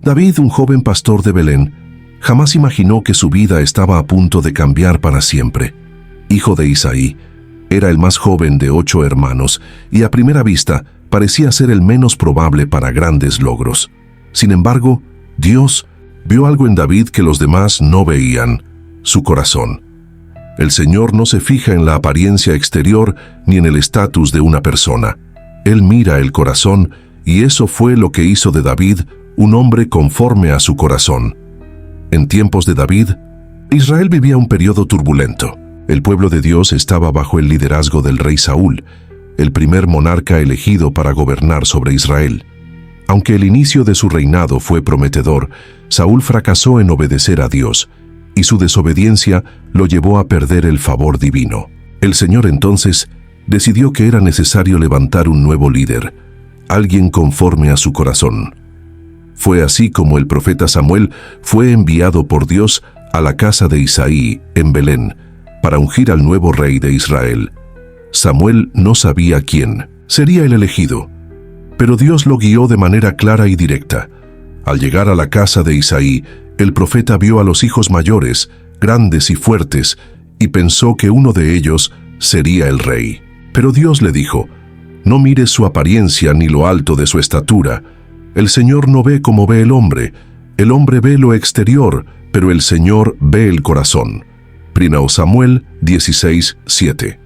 David, un joven pastor de Belén, jamás imaginó que su vida estaba a punto de cambiar para siempre. Hijo de Isaí, era el más joven de 8 hermanos y a primera vista parecía ser el menos probable para grandes logros. Sin embargo, Dios vio algo en David que los demás no veían: su corazón. El Señor no se fija en la apariencia exterior ni en el estatus de una persona. Él mira el corazón, y eso fue lo que hizo de David un hombre conforme a su corazón. En tiempos de David, Israel vivía un periodo turbulento. El pueblo de Dios estaba bajo el liderazgo del rey Saúl, el primer monarca elegido para gobernar sobre Israel. Aunque el inicio de su reinado fue prometedor, Saúl fracasó en obedecer a Dios, y su desobediencia lo llevó a perder el favor divino. El Señor entonces decidió que era necesario levantar un nuevo líder, alguien conforme a su corazón. Fue así como el profeta Samuel fue enviado por Dios a la casa de Isaí, en Belén, para ungir al nuevo rey de Israel. Samuel no sabía quién sería el elegido, pero Dios lo guió de manera clara y directa. Al llegar a la casa de Isaí, el profeta vio a los hijos mayores, grandes y fuertes, y pensó que uno de ellos sería el rey. Pero Dios le dijo: no mires su apariencia ni lo alto de su estatura. El Señor no ve como ve el hombre ve lo exterior, pero el Señor ve el corazón. 1 Samuel 16:7.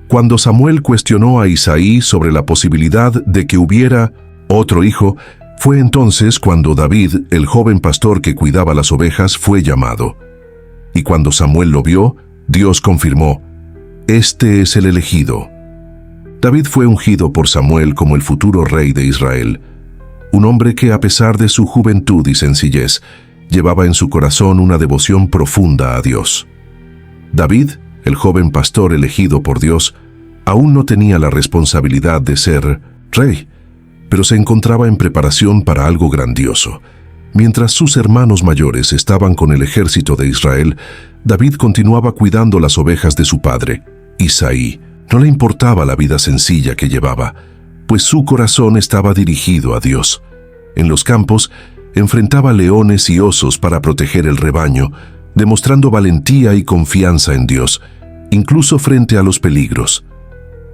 Cuando Samuel cuestionó a Isaí sobre la posibilidad de que hubiera otro hijo, fue entonces cuando David, el joven pastor que cuidaba las ovejas, fue llamado. Y cuando Samuel lo vio, Dios confirmó: este es el elegido. David fue ungido por Samuel como el futuro rey de Israel, un hombre que, a pesar de su juventud y sencillez, llevaba en su corazón una devoción profunda a Dios. David, el joven pastor elegido por Dios, aún no tenía la responsabilidad de ser rey, pero se encontraba en preparación para algo grandioso. Mientras sus hermanos mayores estaban con el ejército de Israel, David continuaba cuidando las ovejas de su padre, Isaí. No le importaba la vida sencilla que llevaba, pues su corazón estaba dirigido a Dios. En los campos, enfrentaba leones y osos para proteger el rebaño, demostrando valentía y confianza en Dios, incluso frente a los peligros.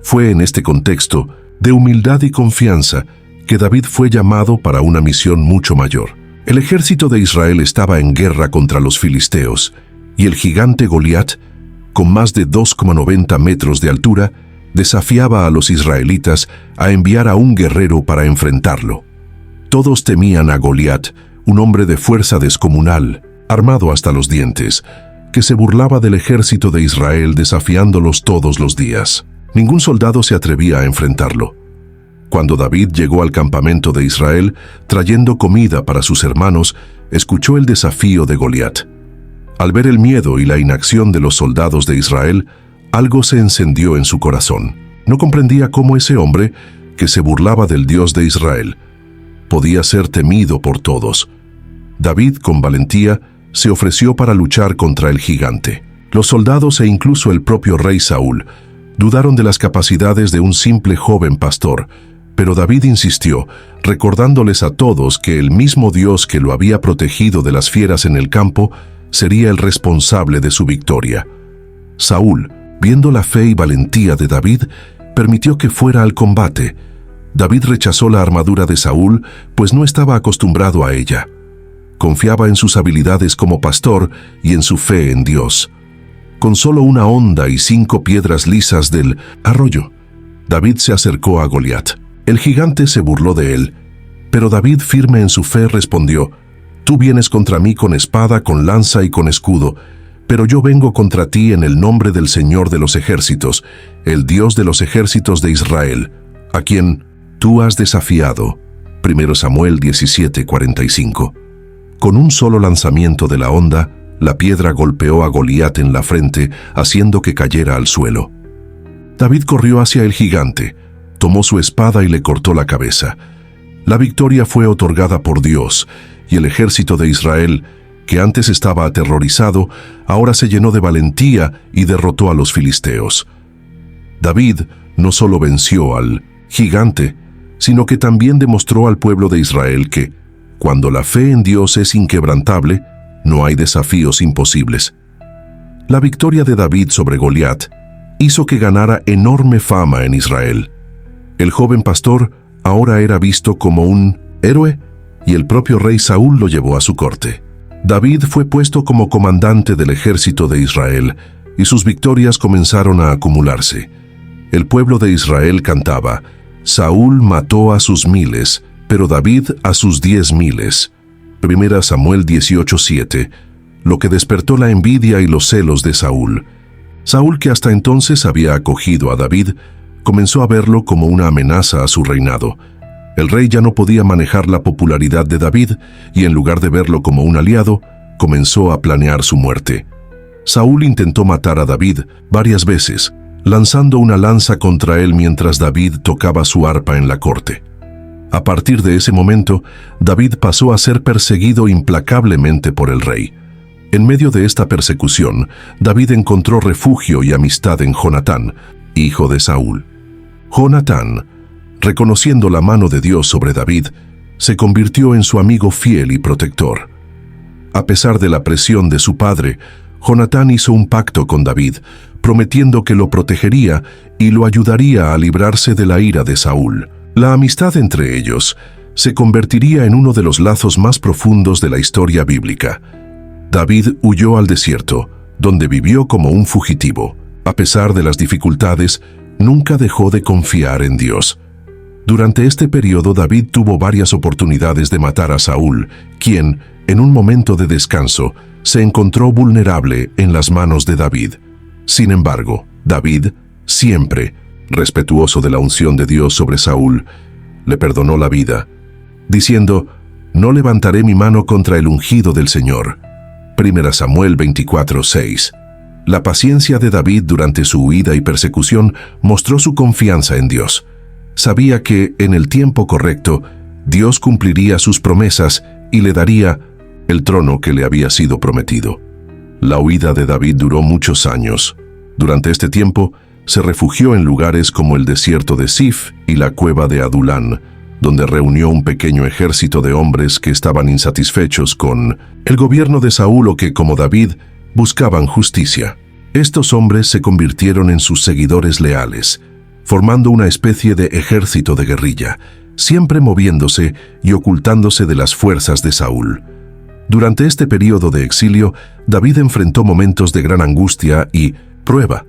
Fue en este contexto de humildad y confianza que David fue llamado para una misión mucho mayor. El ejército de Israel estaba en guerra contra los filisteos, y el gigante Goliat, con más de 2,90 metros de altura, desafiaba a los israelitas a enviar a un guerrero para enfrentarlo. Todos temían a Goliat, un hombre de fuerza descomunal, armado hasta los dientes, que se burlaba del ejército de Israel desafiándolos todos los días. Ningún soldado se atrevía a enfrentarlo. Cuando David llegó al campamento de Israel, trayendo comida para sus hermanos, escuchó el desafío de Goliat. Al ver el miedo y la inacción de los soldados de Israel, algo se encendió en su corazón. No comprendía cómo ese hombre, que se burlaba del Dios de Israel, podía ser temido por todos. David, con valentía, se ofreció para luchar contra el gigante. Los soldados e incluso el propio rey Saúl dudaron de las capacidades de un simple joven pastor, pero David insistió, recordándoles a todos que el mismo Dios que lo había protegido de las fieras en el campo sería el responsable de su victoria. Saúl, viendo la fe y valentía de David, permitió que fuera al combate. David rechazó la armadura de Saúl, pues no estaba acostumbrado a ella. Confiaba en sus habilidades como pastor y en su fe en Dios. Con solo una honda y 5 piedras lisas del arroyo, David se acercó a Goliat. El gigante se burló de él, pero David, firme en su fe, respondió: «Tú vienes contra mí con espada, con lanza y con escudo, pero yo vengo contra ti en el nombre del Señor de los ejércitos, el Dios de los ejércitos de Israel, a quien tú has desafiado». 1 Samuel 17:45. Con un solo lanzamiento de la honda, la piedra golpeó a Goliat en la frente, haciendo que cayera al suelo. David corrió hacia el gigante, tomó su espada y le cortó la cabeza. La victoria fue otorgada por Dios, y el ejército de Israel, que antes estaba aterrorizado, ahora se llenó de valentía y derrotó a los filisteos. David no solo venció al gigante, sino que también demostró al pueblo de Israel que, cuando la fe en Dios es inquebrantable, no hay desafíos imposibles. La victoria de David sobre Goliat hizo que ganara enorme fama en Israel. El joven pastor ahora era visto como un héroe y el propio rey Saúl lo llevó a su corte. David fue puesto como comandante del ejército de Israel y sus victorias comenzaron a acumularse. El pueblo de Israel cantaba: Saúl mató a sus miles, pero David a sus 10,000. 1 Samuel 18:7, lo que despertó la envidia y los celos de Saúl. Saúl, que hasta entonces había acogido a David, comenzó a verlo como una amenaza a su reinado. El rey ya no podía manejar la popularidad de David y en lugar de verlo como un aliado, comenzó a planear su muerte. Saúl intentó matar a David varias veces, lanzando una lanza contra él mientras David tocaba su arpa en la corte. A partir de ese momento, David pasó a ser perseguido implacablemente por el rey. En medio de esta persecución, David encontró refugio y amistad en Jonatán, hijo de Saúl. Jonatán, reconociendo la mano de Dios sobre David, se convirtió en su amigo fiel y protector. A pesar de la presión de su padre, Jonatán hizo un pacto con David, prometiendo que lo protegería y lo ayudaría a librarse de la ira de Saúl. La amistad entre ellos se convertiría en uno de los lazos más profundos de la historia bíblica. David huyó al desierto, donde vivió como un fugitivo. A pesar de las dificultades, nunca dejó de confiar en Dios. Durante este periodo, David tuvo varias oportunidades de matar a Saúl, quien, en un momento de descanso, se encontró vulnerable en las manos de David. Sin embargo, David, siempre respetuoso de la unción de Dios sobre Saúl, le perdonó la vida, diciendo: «No levantaré mi mano contra el ungido del Señor». 1 Samuel 24:6. La paciencia de David durante su huida y persecución mostró su confianza en Dios. Sabía que, en el tiempo correcto, Dios cumpliría sus promesas y le daría el trono que le había sido prometido. La huida de David duró muchos años. Durante este tiempo, se refugió en lugares como el desierto de Sif y la cueva de Adulán, donde reunió un pequeño ejército de hombres que estaban insatisfechos con el gobierno de Saúl o que, como David, buscaban justicia. Estos hombres se convirtieron en sus seguidores leales, formando una especie de ejército de guerrilla, siempre moviéndose y ocultándose de las fuerzas de Saúl. Durante este periodo de exilio, David enfrentó momentos de gran angustia y prueba.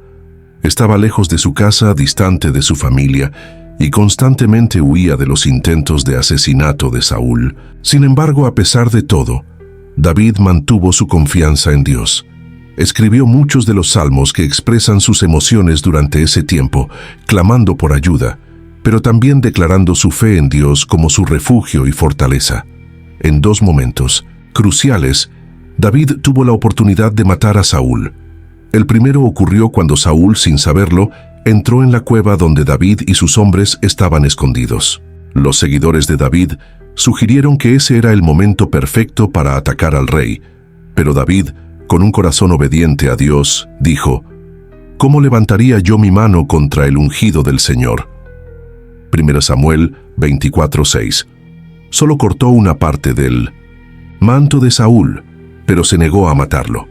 Estaba lejos de su casa, distante de su familia, y constantemente huía de los intentos de asesinato de Saúl. Sin embargo, a pesar de todo, David mantuvo su confianza en Dios. Escribió muchos de los salmos que expresan sus emociones durante ese tiempo, clamando por ayuda, pero también declarando su fe en Dios como su refugio y fortaleza. En 2 momentos cruciales, David tuvo la oportunidad de matar a Saúl. El primero ocurrió cuando Saúl, sin saberlo, entró en la cueva donde David y sus hombres estaban escondidos. Los seguidores de David sugirieron que ese era el momento perfecto para atacar al rey, pero David, con un corazón obediente a Dios, dijo: «¿Cómo levantaría yo mi mano contra el ungido del Señor?». 1 Samuel 24:6. Solo cortó una parte del manto de Saúl, pero se negó a matarlo.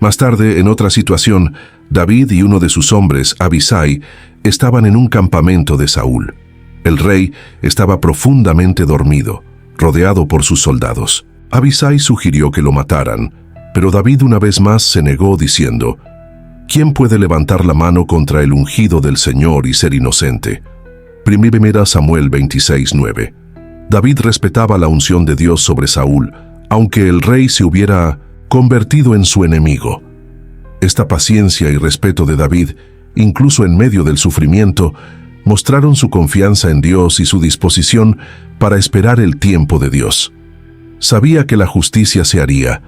Más tarde, en otra situación, David y uno de sus hombres, Abisai, estaban en un campamento de Saúl. El rey estaba profundamente dormido, rodeado por sus soldados. Abisai sugirió que lo mataran, pero David una vez más se negó diciendo: «¿Quién puede levantar la mano contra el ungido del Señor y ser inocente?». 1 Samuel 26:9. David respetaba la unción de Dios sobre Saúl, aunque el rey se hubiera convertido en su enemigo. Esta paciencia y respeto de David, incluso en medio del sufrimiento, mostraron su confianza en Dios y su disposición para esperar el tiempo de Dios. Sabía que la justicia se haría,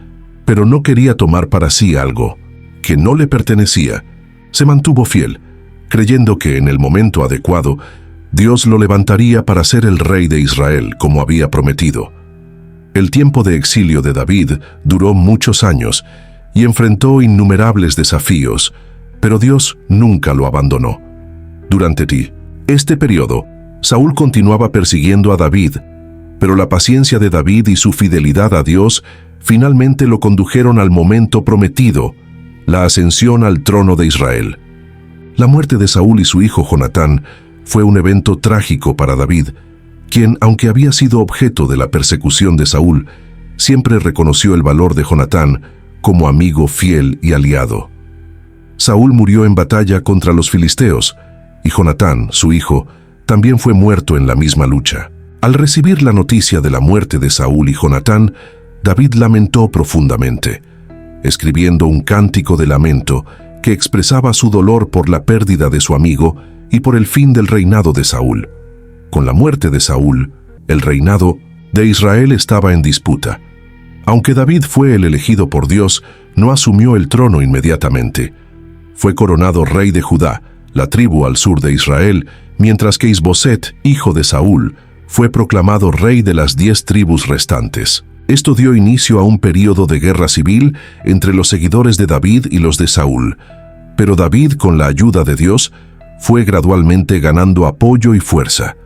pero no quería tomar para sí algo que no le pertenecía. Se mantuvo fiel, creyendo que en el momento adecuado, Dios lo levantaría para ser el rey de Israel, como había prometido. El tiempo de exilio de David duró muchos años y enfrentó innumerables desafíos, pero Dios nunca lo abandonó. Durante este periodo, Saúl continuaba persiguiendo a David, Pero la paciencia de David y su fidelidad a Dios finalmente lo condujeron al momento prometido, la ascensión al trono de Israel. La muerte de Saúl y su hijo Jonatán fue un evento trágico para David, quien, aunque había sido objeto de la persecución de Saúl, siempre reconoció el valor de Jonatán como amigo fiel y aliado. Saúl murió en batalla contra los filisteos, y Jonatán, su hijo, también fue muerto en la misma lucha. Al recibir la noticia de la muerte de Saúl y Jonatán, David lamentó profundamente, escribiendo un cántico de lamento que expresaba su dolor por la pérdida de su amigo y por el fin del reinado de Saúl. Con la muerte de Saúl, el reinado de Israel estaba en disputa. Aunque David fue el elegido por Dios, no asumió el trono inmediatamente. Fue coronado rey de Judá, la tribu al sur de Israel, mientras que Isboset, hijo de Saúl, fue proclamado rey de las 10 tribus restantes. Esto dio inicio a un período de guerra civil entre los seguidores de David y los de Saúl. Pero David, con la ayuda de Dios, fue gradualmente ganando apoyo y fuerza.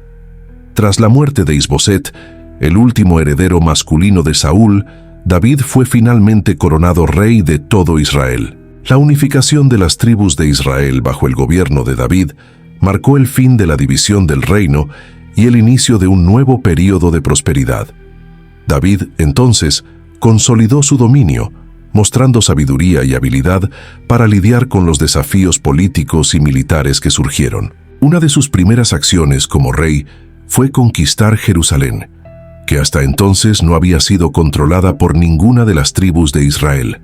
Tras la muerte de Isboset, el último heredero masculino de Saúl, David fue finalmente coronado rey de todo Israel. La unificación de las tribus de Israel bajo el gobierno de David marcó el fin de la división del reino y el inicio de un nuevo período de prosperidad. David, entonces, consolidó su dominio, mostrando sabiduría y habilidad para lidiar con los desafíos políticos y militares que surgieron. Una de sus primeras acciones como rey fue conquistar Jerusalén, que hasta entonces no había sido controlada por ninguna de las tribus de Israel.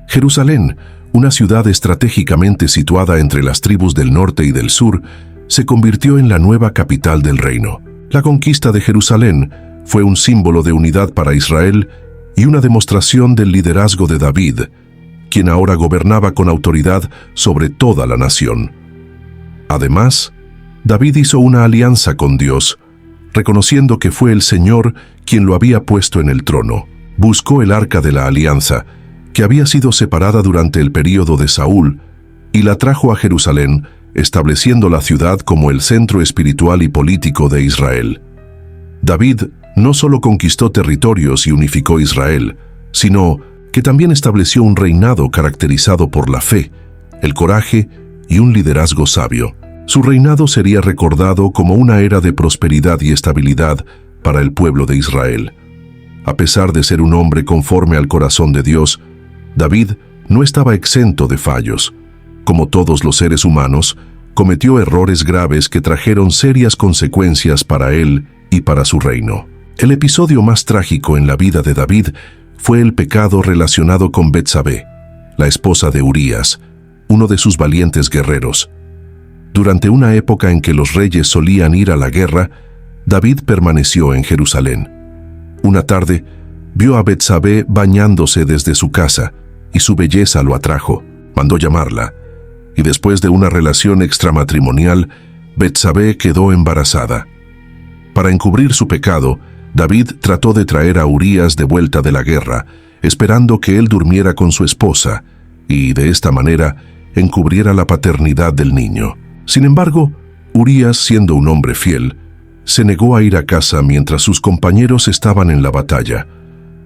Jerusalén, una ciudad estratégicamente situada entre las tribus del norte y del sur, se convirtió en la nueva capital del reino. La conquista de Jerusalén fue un símbolo de unidad para Israel y una demostración del liderazgo de David, quien ahora gobernaba con autoridad sobre toda la nación. Además, David hizo una alianza con Dios, reconociendo que fue el Señor quien lo había puesto en el trono. Buscó el arca de la alianza, que había sido separada durante el período de Saúl, y la trajo a Jerusalén, estableciendo la ciudad como el centro espiritual y político de Israel. David no solo conquistó territorios y unificó Israel, sino que también estableció un reinado caracterizado por la fe, el coraje y un liderazgo sabio. Su reinado sería recordado como una era de prosperidad y estabilidad para el pueblo de Israel. A pesar de ser un hombre conforme al corazón de Dios, David no estaba exento de fallos. Como todos los seres humanos, cometió errores graves que trajeron serias consecuencias para él y para su reino. El episodio más trágico en la vida de David fue el pecado relacionado con Betsabé, la esposa de Urías, uno de sus valientes guerreros. Durante una época en que los reyes solían ir a la guerra, David permaneció en Jerusalén. Una tarde, vio a Betsabé bañándose desde su casa, y su belleza lo atrajo. Mandó llamarla, y después de una relación extramatrimonial, Betsabé quedó embarazada. Para encubrir su pecado, David trató de traer a Urías de vuelta de la guerra, esperando que él durmiera con su esposa, y de esta manera encubriera la paternidad del niño. Sin embargo, Urías, siendo un hombre fiel, se negó a ir a casa mientras sus compañeros estaban en la batalla.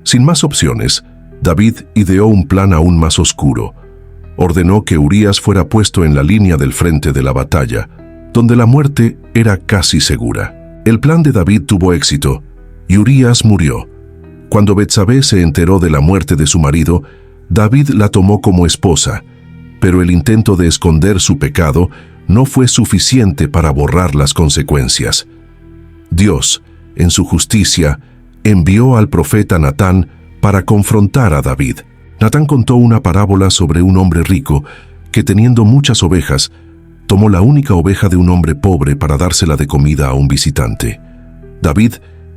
Sin más opciones, David ideó un plan aún más oscuro. Ordenó que Urías fuera puesto en la línea del frente de la batalla, donde la muerte era casi segura. El plan de David tuvo éxito, y Urías murió. Cuando Betsabé se enteró de la muerte de su marido, David la tomó como esposa, pero el intento de esconder su pecado no fue suficiente para borrar las consecuencias. Dios, en su justicia, envió al profeta Natán para confrontar a David. Natán contó una parábola sobre un hombre rico que, teniendo muchas ovejas, tomó la única oveja de un hombre pobre para dársela de comida a un visitante. David,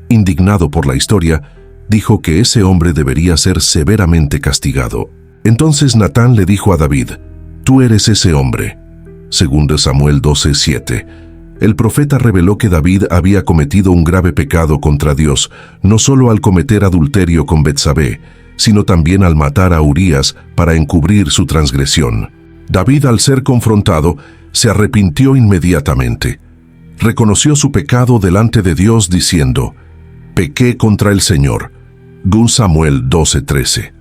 indignado por la historia, dijo que ese hombre debería ser severamente castigado. Entonces Natán le dijo a David: «Tú eres ese hombre». 2 Samuel 12:7. El profeta reveló que David había cometido un grave pecado contra Dios, no solo al cometer adulterio con Betsabé, sino también al matar a Urías para encubrir su transgresión. David, al ser confrontado, se arrepintió inmediatamente. Reconoció su pecado delante de Dios diciendo: Pequé contra el Señor. 2 Samuel 12:13.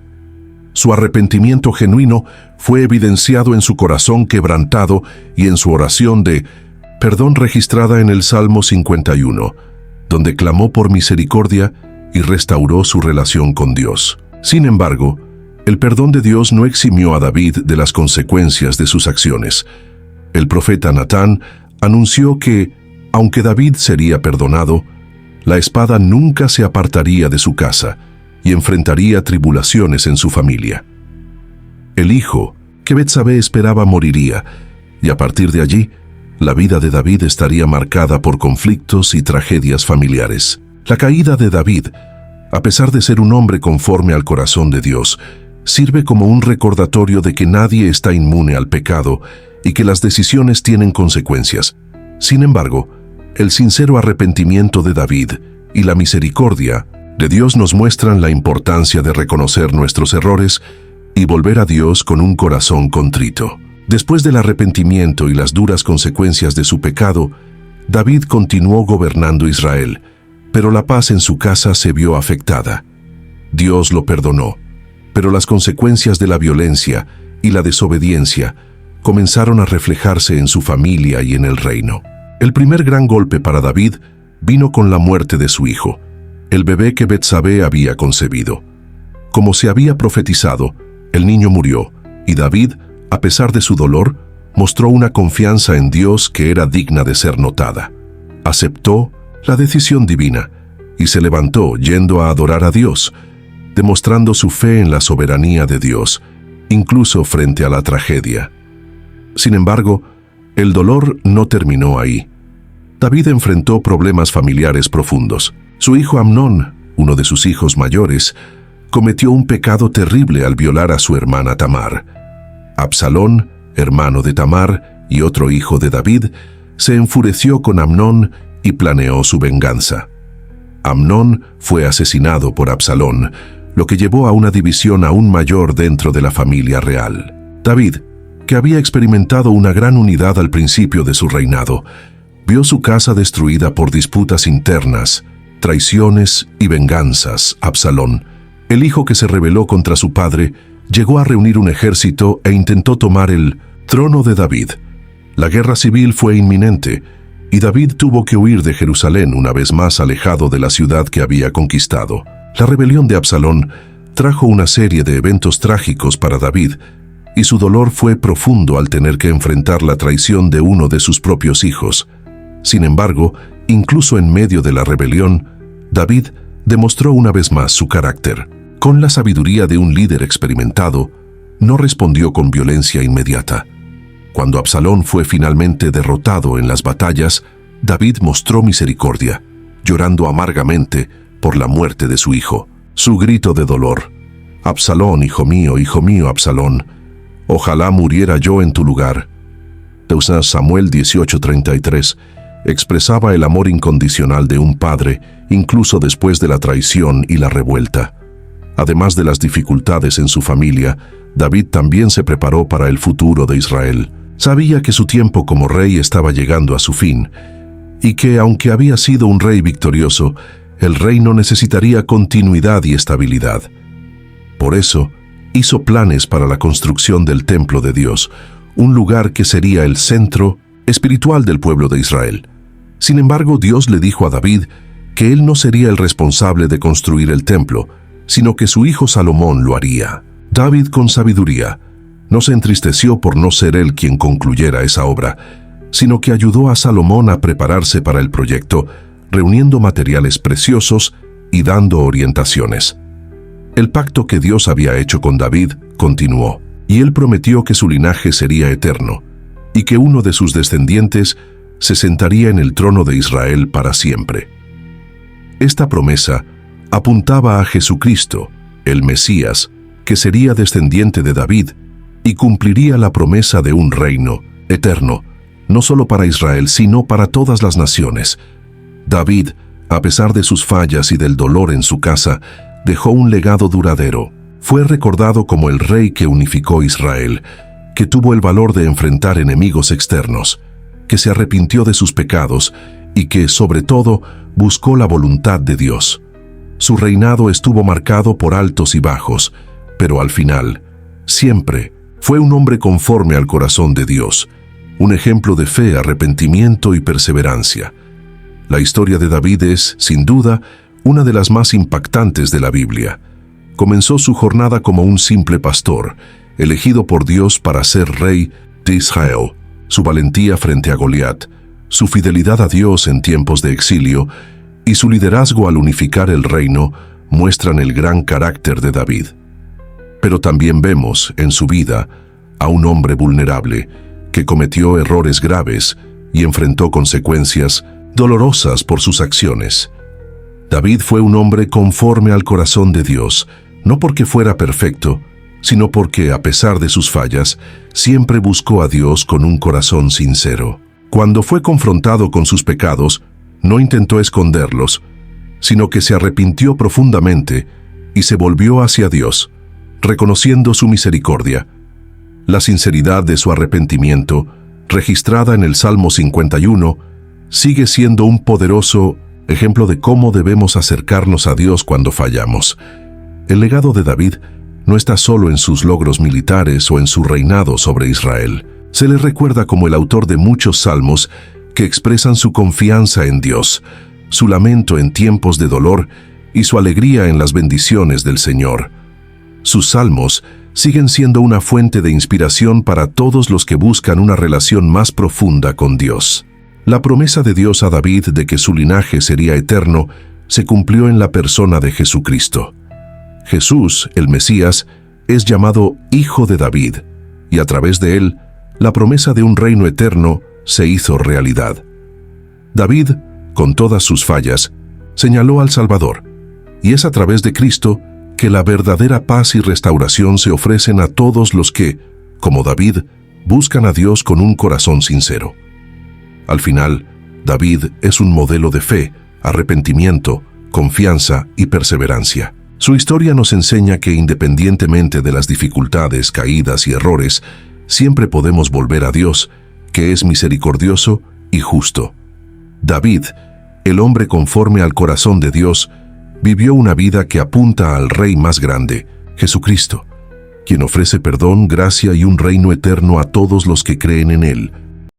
Su arrepentimiento genuino fue evidenciado en su corazón quebrantado y en su oración de perdón registrada en el Salmo 51, donde clamó por misericordia y restauró su relación con Dios. Sin embargo, el perdón de Dios no eximió a David de las consecuencias de sus acciones. El profeta Natán anunció que, aunque David sería perdonado, la espada nunca se apartaría de su casa y enfrentaría tribulaciones en su familia. El hijo que Betsabé esperaba moriría, y a partir de allí, la vida de David estaría marcada por conflictos y tragedias familiares. La caída de David, a pesar de ser un hombre conforme al corazón de Dios, sirve como un recordatorio de que nadie está inmune al pecado y que las decisiones tienen consecuencias. Sin embargo, el sincero arrepentimiento de David y la misericordia de Dios nos muestran la importancia de reconocer nuestros errores y volver a Dios con un corazón contrito. Después del arrepentimiento y las duras consecuencias de su pecado, David continuó gobernando Israel, pero la paz en su casa se vio afectada. Dios lo perdonó, pero las consecuencias de la violencia y la desobediencia comenzaron a reflejarse en su familia y en el reino. El primer gran golpe para David vino con la muerte de su hijo, el bebé que Betsabé había concebido. Como se había profetizado, el niño murió, y David, a pesar de su dolor, mostró una confianza en Dios que era digna de ser notada. Aceptó la decisión divina y se levantó yendo a adorar a Dios, demostrando su fe en la soberanía de Dios, incluso frente a la tragedia. Sin embargo, el dolor no terminó ahí. David enfrentó problemas familiares profundos. Su hijo Amnón, uno de sus hijos mayores, cometió un pecado terrible al violar a su hermana Tamar. Absalón, hermano de Tamar y otro hijo de David, se enfureció con Amnón y planeó su venganza. Amnón fue asesinado por Absalón, lo que llevó a una división aún mayor dentro de la familia real. David, que había experimentado una gran unidad al principio de su reinado, vio su casa destruida por disputas internas, traiciones y venganzas. Absalón, el hijo que se rebeló contra su padre, llegó a reunir un ejército e intentó tomar el trono de David. La guerra civil fue inminente, y David tuvo que huir de Jerusalén una vez más alejado de la ciudad que había conquistado. La rebelión de Absalón trajo una serie de eventos trágicos para David, y su dolor fue profundo al tener que enfrentar la traición de uno de sus propios hijos. Sin embargo, incluso en medio de la rebelión, David demostró una vez más su carácter. Con la sabiduría de un líder experimentado, no respondió con violencia inmediata. Cuando Absalón fue finalmente derrotado en las batallas, David mostró misericordia, llorando amargamente por la muerte de su hijo. Su grito de dolor: «Absalón, hijo mío, Absalón, ojalá muriera yo en tu lugar». 2 Samuel 18:33 expresaba el amor incondicional de un padre, incluso después de la traición y la revuelta. Además de las dificultades en su familia, David también se preparó para el futuro de Israel. Sabía que su tiempo como rey estaba llegando a su fin, y que, aunque había sido un rey victorioso, el reino necesitaría continuidad y estabilidad. Por eso, hizo planes para la construcción del templo de Dios, un lugar que sería el centro espiritual del pueblo de Israel. Sin embargo, Dios le dijo a David que él no sería el responsable de construir el templo, sino que su hijo Salomón lo haría. David, con sabiduría, no se entristeció por no ser él quien concluyera esa obra, sino que ayudó a Salomón a prepararse para el proyecto, reuniendo materiales preciosos y dando orientaciones. El pacto que Dios había hecho con David continuó, y él prometió que su linaje sería eterno, y que uno de sus descendientes se sentaría en el trono de Israel para siempre. Esta promesa apuntaba a Jesucristo, el Mesías, que sería descendiente de David y cumpliría la promesa de un reino eterno, no solo para Israel, sino para todas las naciones. David, a pesar de sus fallas y del dolor en su casa, dejó un legado duradero. Fue recordado como el rey que unificó Israel, que tuvo el valor de enfrentar enemigos externos, que se arrepintió de sus pecados y que, sobre todo, buscó la voluntad de Dios. Su reinado estuvo marcado por altos y bajos, pero al final, siempre fue un hombre conforme al corazón de Dios, un ejemplo de fe, arrepentimiento y perseverancia. La historia de David es, sin duda, una de las más impactantes de la Biblia. Comenzó su jornada como un simple pastor, elegido por Dios para ser rey de Israel. Su valentía frente a Goliat, su fidelidad a Dios en tiempos de exilio y su liderazgo al unificar el reino muestran el gran carácter de David. Pero también vemos en su vida a un hombre vulnerable que cometió errores graves y enfrentó consecuencias dolorosas por sus acciones. David fue un hombre conforme al corazón de Dios, no porque fuera perfecto, sino porque, a pesar de sus fallas, siempre buscó a Dios con un corazón sincero. Cuando fue confrontado con sus pecados, no intentó esconderlos, sino que se arrepintió profundamente y se volvió hacia Dios, reconociendo su misericordia. La sinceridad de su arrepentimiento, registrada en el Salmo 51, sigue siendo un poderoso ejemplo de cómo debemos acercarnos a Dios cuando fallamos. El legado de David no está solo en sus logros militares o en su reinado sobre Israel. Se le recuerda como el autor de muchos salmos que expresan su confianza en Dios, su lamento en tiempos de dolor y su alegría en las bendiciones del Señor. Sus salmos siguen siendo una fuente de inspiración para todos los que buscan una relación más profunda con Dios. La promesa de Dios a David de que su linaje sería eterno se cumplió en la persona de Jesucristo. Jesús, el Mesías, es llamado Hijo de David, y a través de él, la promesa de un reino eterno se hizo realidad. David, con todas sus fallas, señaló al Salvador, y es a través de Cristo que la verdadera paz y restauración se ofrecen a todos los que, como David, buscan a Dios con un corazón sincero. Al final, David es un modelo de fe, arrepentimiento, confianza y perseverancia. Su historia nos enseña que independientemente de las dificultades, caídas y errores, siempre podemos volver a Dios, que es misericordioso y justo. David, el hombre conforme al corazón de Dios, vivió una vida que apunta al Rey más grande, Jesucristo, quien ofrece perdón, gracia y un reino eterno a todos los que creen en Él.